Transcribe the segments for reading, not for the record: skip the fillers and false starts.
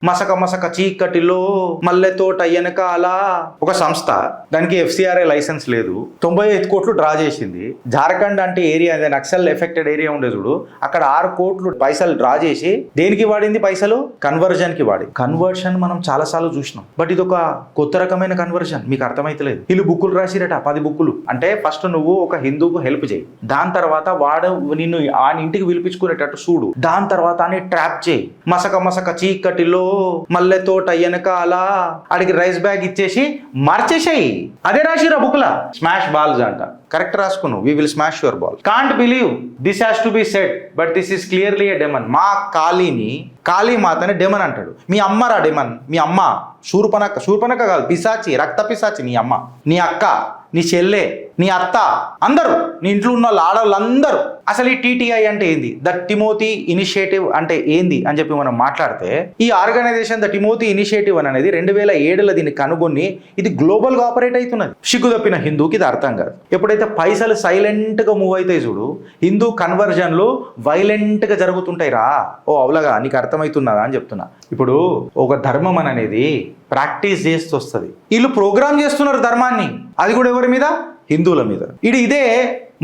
మసక మసక చీకటిలో మల్లె తోట వెనకాల ఒక సంస్థ, దానికి FCRA లైసెన్స్ లేదు, 95 కోట్లు డ్రా చేసింది. జార్ఖండ్ అంటే ఏరియా, నక్సల్ ఎఫెక్టెడ్ ఏరియా ఉండే చూడు, అక్కడ 6 కోట్లు పైసలు డ్రా చేసి దేనికి వాడింది? పైసలు కన్వర్జన్ కి వాడి. కన్వర్షన్ మనం చాలా సార్లు చూసినాం, బట్ ఇది ఒక కొత్త రకమైన కన్వర్షన్. మీకు అర్థమైతలేదు. వీళ్ళు బుక్కులు రాసిరట, 10 బుక్కులు. అంటే ఫస్ట్ నువ్వు ఒక హిందూకు హెల్ప్ చేయి, దాని తర్వాత వాడు నిన్ను ఆ ఇంటికి పిలిపించుకునేటట్టు చూడు, దాని తర్వాత అని ట్రాప్ చేయి. మసక మసక చీకటిలో మల్లె తోట వెనకాల అడిగి రైస్ బ్యాగ్ ఇచ్చేసి మార్చేసాయి. అదే రాసిరా బుక్లా. స్మాష్ బాల్స్ అంట. కరెక్ట్ రాసుకున్నావు. We will smash your ball. Can't believe this has to be said but this is clearly a demon. మా కాళీమాతని డెమన్ అంటాడు. మీ అమ్మరా డెమన్? మీ అమ్మ శూర్పణక కాదు, పిశాచి, రక్త పిశాచి. నీ అమ్మ, నీ అక్క, నీ చెల్లె, నీ అత్త, అందరూ, నీ ఇంట్లో ఉన్న ఆడవాళ్ళందరూ. అసలు ఈ TTI అంటే ఏంది? ద టిమోతి ఇనిషియేటివ్ అంటే ఏంది అని చెప్పి మనం మాట్లాడితే, ఈ ఆర్గనైజేషన్ ద టిమోతి ఇనిషియేటివ్ అనేది 2007లో దీన్ని కనుగొని ఇది గ్లోబల్ గా ఆపరేట్ అవుతున్నది. సిగ్గుదప్పిన హిందూకి ఇది అర్థం కాదు. ఎప్పుడైతే పైసలు సైలెంట్ గా మూవ్ అవుతాయి చూడు, హిందూ కన్వర్జన్లు వైలెంట్ గా జరుగుతుంటాయి రా. ఓ అవులగా, నీకు అర్థమవుతున్నదా అని చెప్తున్నా. ఇప్పుడు ఒక ధర్మం అనేది ప్రాక్టీస్ చేస్తూ వస్తుంది. వీళ్ళు ప్రోగ్రామ్ చేస్తున్నారు ధర్మాన్ని, అది కూడా ఎవరి మీద? హిందువుల మీద. ఇదే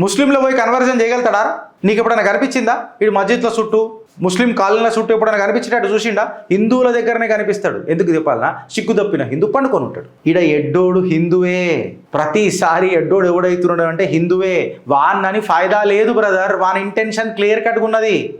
ముస్లింలో పోయి కన్వర్జన్ చేయగలుగుతాడా? నీకు ఎప్పుడైనా కనిపించిందా? ఇడు మస్జిద్ల చుట్టూ, ముస్లిం కాలనీల చుట్టూ ఎప్పుడైనా కనిపించేటట్టు చూసిండా? హిందువుల దగ్గరనే కనిపిస్తాడు. ఎందుకు చెప్పాలన్నా? సిగ్గు తప్పిన హిందూ పండుకొని ఉంటాడు. ఈడ ఎడ్డోడు హిందువే. ప్రతిసారి ఎడ్డోడు ఎవడైతున్నాడు అంటే హిందువే. వాన్నని ఫాయిదా లేదు బ్రదర్. వాని ఇంటెన్షన్ క్లియర్ కట్గా ఉన్నది.